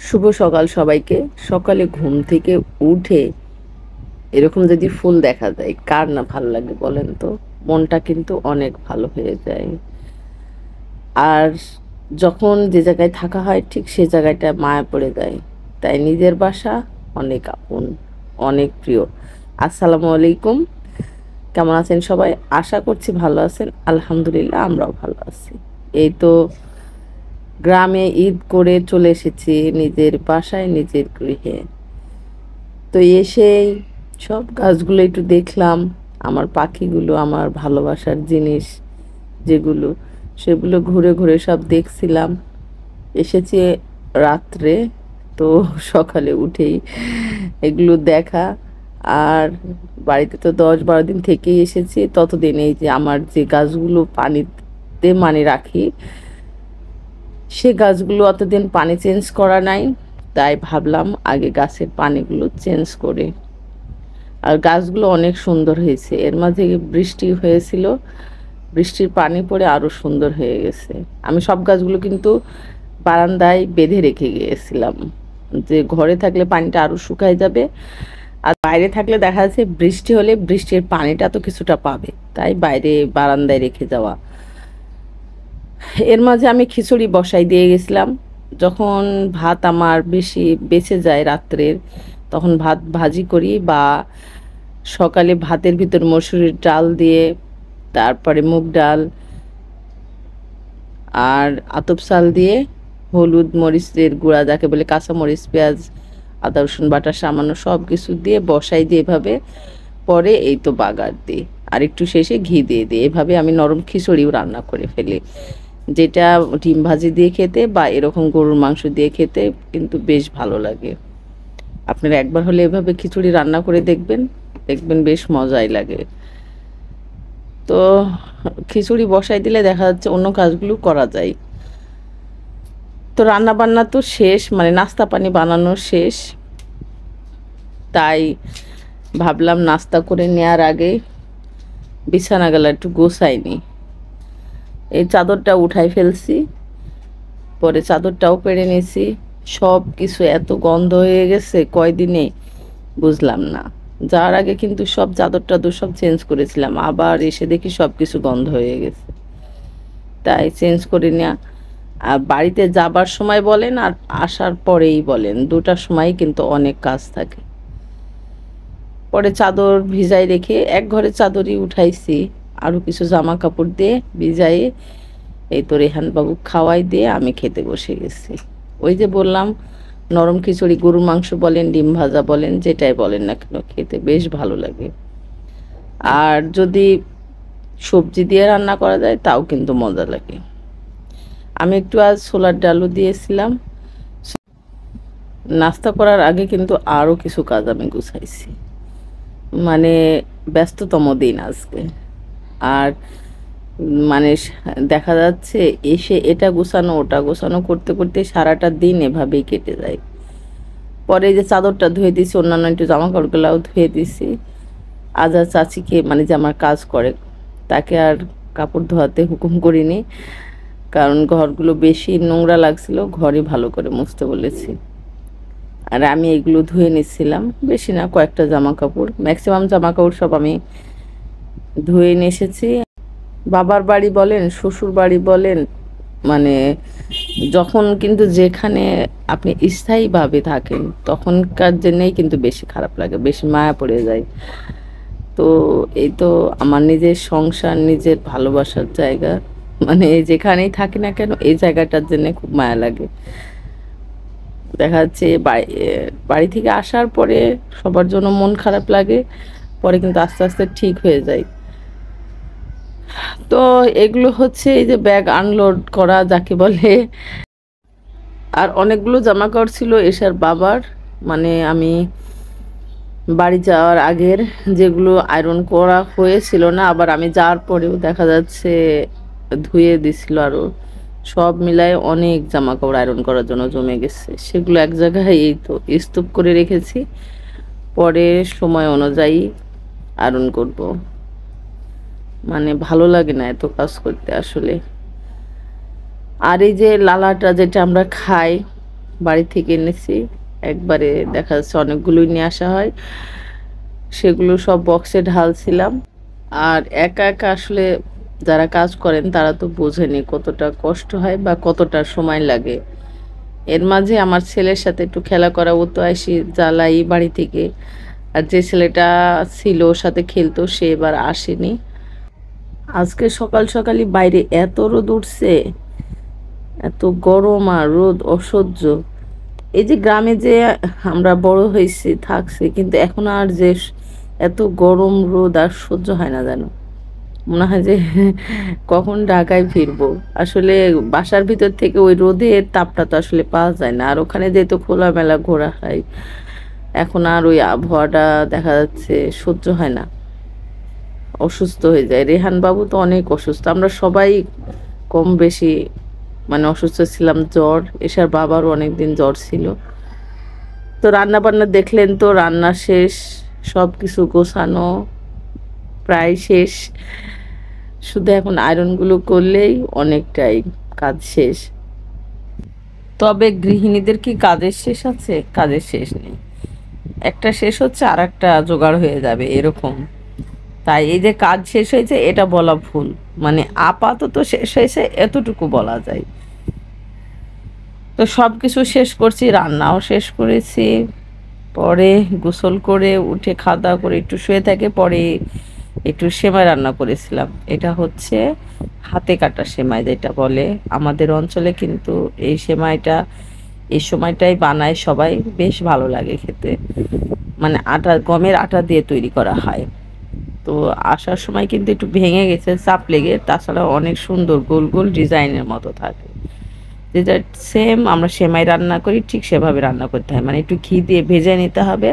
শুভ সকাল সবাইকে। সকালে ঘুম থেকে উঠে এরকম যদি ফুল দেখা যায় কার না ভালো লাগে বলেন তো? মনটা কিন্তু অনেক ভালো হয়ে যায়। আর যখন যে জায়গায় থাকা হয় ঠিক সে জায়গাটা মায়া পড়ে যায়। তাই নিজের বাসা অনেক আপন, অনেক প্রিয়। আসসালামু আলাইকুম। কেমন আছেন সবাই? আশা করছি ভালো আছেন। আলহামদুলিল্লাহ আমরাও ভালো আছি। এই তো গ্রামে ঈদ করে চলে এসেছি নিজের বাসায়, নিজের গৃহে। তো এসেই সব গাছগুলো একটু দেখলাম, আমার পাখিগুলো, আমার ভালোবাসার জিনিস যেগুলো, সেগুলো ঘুরে ঘুরে সব দেখছিলাম। এসেছি রাত্রে, তো সকালে উঠেই এগুলো দেখা। আর বাড়িতে তো 10-12 দিন থেকেই এসেছি, ততদিন এই যে আমার যে গাছগুলো পানিতে মানে রাখি, সে গাছগুলো অতদিন পানি চেঞ্জ করা নাই, তাই ভাবলাম আগে গাছের পানিগুলো চেঞ্জ করে। আর গাছগুলো অনেক সুন্দর হয়েছে। এর মাঝে বৃষ্টি হয়েছিল, বৃষ্টির পানি পড়ে আরও সুন্দর হয়ে গেছে। আমি সব গাছগুলো কিন্তু বারান্দায় বেঁধে রেখে গিয়েছিলাম, যে ঘরে থাকলে পানিটা আরও শুকায় যাবে, আর বাইরে থাকলে দেখা যাচ্ছে বৃষ্টি হলে বৃষ্টির পানিটা তো কিছুটা পাবে, তাই বাইরে বারান্দায় রেখে যাওয়া। এর মাঝে আমি খিচুড়ি বসাই দিয়ে গেছিলাম। যখন ভাত আমার বেশি বেঁচে যায় রাত্রের, তখন ভাত ভাজি করি, বা সকালে ভাতের ভিতর মসুরির ডাল দিয়ে, তারপরে মুগ ডাল আর আতপ চাল দিয়ে, হলুদ মরিচের গুঁড়া যাকে বলে, কাঁচা মরিচ, পেঁয়াজ, আদা রসুন বাটা সামান্য সব কিছু দিয়ে বসাই দিয়ে এভাবে, পরে এই তো বাগার দিই, আর একটু শেষে ঘি দিয়ে দিই। এভাবে আমি নরম খিচুড়িও রান্না করে ফেলি, যেটা ডিম ভাজি দিয়ে খেতে বা এরকম গরুর মাংস দিয়ে খেতে কিন্তু বেশ ভালো লাগে। আপনারা একবার হলে এভাবে খিচুড়ি রান্না করে দেখবেন, দেখবেন বেশ মজাই লাগে। তো খিচুড়ি বসাই দিলে দেখা যাচ্ছে অন্য কাজগুলো করা যায়। তো রান্না বান্না তো শেষ, মানে নাস্তা পানি বানানো শেষ, তাই ভাবলাম নাস্তা করে নেওয়ার আগে বিছানাগুলো একটু গোছাইনি। এই চাদরটা উঠাই ফেলছি, পরে চাদরটাও পেড়ে নিয়েছি। সব কিছু এত গন্ধ হয়ে গেছে কয়দিনে, বুঝলাম না। যাওয়ার আগে কিন্তু সব চাদর টাদর সব চেঞ্জ করেছিলাম, আবার এসে দেখি সব কিছু গন্ধ হয়ে গেছে, তাই চেঞ্জ করে নেওয়া। আর বাড়িতে যাবার সময় বলেন আর আসার পরেই বলেন, দুটার সময় কিন্তু অনেক কাজ থাকে। পরে চাদর ভিজাই রেখে এক ঘরে চাদরই উঠাইছি, আরও কিছু জামা কাপড় দিয়ে ভিজাই এই তো রেহান বাবু খাওয়াই দিয়ে আমি খেতে বসে গেছি। ওই যে বললাম, নরম খিচুড়ি, গরুর মাংস বলেন, ডিম ভাজা বলেন, যেটাই বলেন না কেন, খেতে বেশ ভালো লাগে। আর যদি সবজি দিয়ে রান্না করা যায় তাও কিন্তু মজা লাগে। আমি একটু আজ ছোলার ডালও দিয়েছিলাম। নাস্তা করার আগে কিন্তু আরও কিছু কাজ আমি গুছাইছি, মানে ব্যস্ততম দিন আজকে। আর মানে দেখা যাচ্ছে এসে এটা গোছানো ওটা গোছানো করতে করতে সারাটা দিন এভাবেই কেটে যায়। পরে যে চাদরটা ধুয়ে দিছি, অন্যান্য একটু জামা কাপড়গুলাও ধুয়ে দিছি। আজ আর চাচিকে, মানে যে আমার কাজ করে, তাকে আর কাপড় ধোয়াতে হুকুম করিনি, কারণ ঘরগুলো বেশি নোংরা লাগছিল, ঘরে ভালো করে মুছতে বলেছি। আর আমি এগুলো ধুয়ে নিচ্ছিলাম, বেশি না, কয়েকটা জামা কাপড়, ম্যাক্সিমাম জামা কাপড় সব আমি ধুয়ে নিয়ে এসেছি। বাবার বাড়ি বলেন, শ্বশুর বাড়ি বলেন, মানে যখন কিন্তু যেখানে আপনি স্থায়ীভাবে থাকেন তখনকার জন্যেই কিন্তু বেশি খারাপ লাগে, বেশি মায়া পড়ে যায়। তো এই তো আমার নিজের সংসার, নিজের ভালোবাসার জায়গা, মানে যেখানেই থাকি না কেন এই জায়গাটার জন্য খুব মায়া লাগে। দেখা যাচ্ছে বাড়ি থেকে আসার পরে সবার জন্য মন খারাপ লাগে, পরে কিন্তু আস্তে আস্তে ঠিক হয়ে যায়। তো এগুলো হচ্ছে এই যে ব্যাগ আনলোড করা যাকে বলে। আর অনেকগুলো জামা কাপড় ছিল এশার বাবার, মানে আমি বাড়ি যাওয়ার আগের, যেগুলো আয়রন করা হয়েছিল না, আবার আমি যাওয়ার পরেও দেখা যাচ্ছে ধুয়ে দিছিল। আরও সব মিলায় অনেক জামা কাপড় আয়রন করার জন্য জমে গেছে, সেগুলো এক জায়গায় এই তো স্তূপ করে রেখেছি, পরে সময় অনুযায়ী আয়রন করব। মানে ভালো লাগে না এত কাজ করতে আসলে। আর এই যে লালাটা যেটা আমরা খাই, বাড়ি থেকে এনেছি, একবারে দেখা যাচ্ছে অনেকগুলোই নিয়ে আসা হয়, সেগুলো সব বক্সে ঢালছিলাম। আর একা একা আসলে যারা কাজ করেন তারা তো বোঝেনি কতটা কষ্ট হয় বা কতটা সময় লাগে। এর মাঝে আমার ছেলের সাথে একটু খেলা করা, ও তো আসি জ্বালাই বাড়ি থেকে। আর যে ছেলেটা ছিল ওর সাথে খেলতো সে এবার আসেনি। আজকে সকাল সকালই বাইরে এত রোদ উঠছে, এত গরম আর রোদ অসহ্য। এই যে গ্রামে যে আমরা বড় হয়েছি থাকছি, কিন্তু এখন আর যে এত গরম রোদ আর সহ্য হয় না যেন। মনে হয় যে কখন ঢাকায় ফিরবো। আসলে বাসার ভিতর থেকে ওই রোদের তাপটা তো আসলে পাওয়া যায় না, আর ওখানে যেহেতু খোলামেলা ঘোরা হয়, এখন আর ওই আবহাওয়াটা দেখা যাচ্ছে সহ্য হয় না, অসুস্থ হয়ে যায়। রেহান বাবু তো অনেক অসুস্থ, আমরা সবাই কম বেশি মানে অসুস্থ ছিলাম। জ্বর, এসার বাবারও অনেকদিন জ্বর ছিল। তো রান্না বান্না দেখলেন তো, রান্না শেষ, সব কিছু গোছানো প্রায় শেষ। শুধু এখন আয়রনগুলো করলেই অনেকটাই কাজ শেষ। তবে গৃহিণীদের কি কাজের শেষ আছে? কাজের শেষ নেই, একটা শেষ হচ্ছে আর একটা জোগাড় হয়ে যাবে এরকম। তাই এই যে কাজ শেষ হয়েছে এটা বলা ভুল, মানে আপাতত শেষ হয়েছে এতটুকু বলা যায়। তো সব কিছু শেষ করছি, রান্নাও শেষ করেছি। পরে গোসল করে উঠে খাওয়া দাওয়া করে একটু শুয়ে থাকে, পরে একটু সেমাই রান্না করেছিলাম। এটা হচ্ছে হাতে কাটা সেমাই যেটা বলে আমাদের অঞ্চলে, কিন্তু এই সেমাইটা এই সময়টাই বানায় সবাই, বেশ ভালো লাগে খেতে। মানে আটা, গমের আটা দিয়ে তৈরি করা হয়। তো আসার সময় কিন্তু একটু ভেঙে গেছে চাপ লেগে, তাছাড়া অনেক সুন্দর গোল গোল ডিজাইনের মতো থাকে। যেটা সেম আমরা সেমাই রান্না করি ঠিক সেভাবে রান্না করতে হয়, মানে একটু ঘি দিয়ে ভেজে নিতে হবে।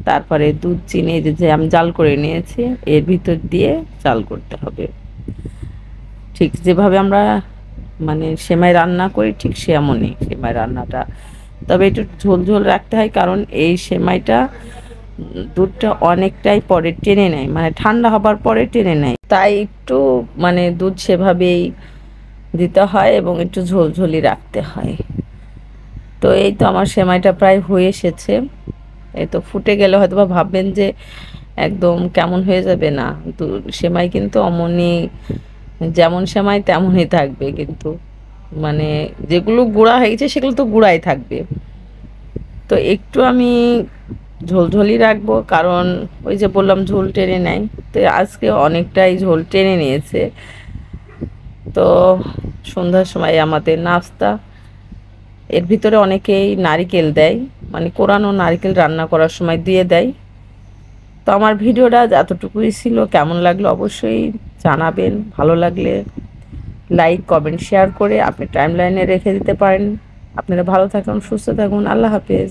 তারপরে দুধ চিনি যে আমি জাল করে নিয়েছি এর ভিতর দিয়ে জাল করতে হবে, ঠিক যেভাবে আমরা মানে সেমাই রান্না করি ঠিক সেমনই সেমাই রান্নাটা। তবে একটু ঝোল ঝোল রাখতে হয়, কারণ এই সেমাইটা দুধটা অনেকটাই পরে টেনে নেয়, মানে ঠান্ডা হবার পরে টেনে নেয়, তাই একটু মানে দুধ সেভাবেই দিতে হয় এবং একটু ঝোলঝোলি রাখতে হয়। তো এই তো আমার সেমাইটা প্রায় হয়ে এসেছে। এই তো ফুটে গেলে হয়তো বা ভাববেন যে একদম কেমন হয়ে যাবে, না তো সেমাই কিন্তু অমনি, যেমন সেমাই তেমনই থাকবে, কিন্তু মানে যেগুলো গুঁড়া হয়ে গেছে সেগুলো তো গুঁড়াই থাকবে। তো একটু আমি ঝোলঝোলি রাখবো, কারণ ওই যে বললাম ঝোল টেনে নেয়, তো আজকে অনেকটাই ঝোল টেনে নিয়েছে। তো সন্ধ্যার সময় আমাদের নাস্তা, এর ভিতরে অনেকেই নারিকেল দেয়, মানে কোরানো নারিকেল রান্না করার সময় দিয়ে দেয়। তো আমার ভিডিওটা এতটুকুই ছিল, কেমন লাগলো অবশ্যই জানাবেন। ভালো লাগলে লাইক কমেন্ট শেয়ার করে আপনি টাইমলাইনে রেখে দিতে পারেন। আপনারা ভালো থাকুন, সুস্থ থাকুন, আল্লাহ হাফেজ।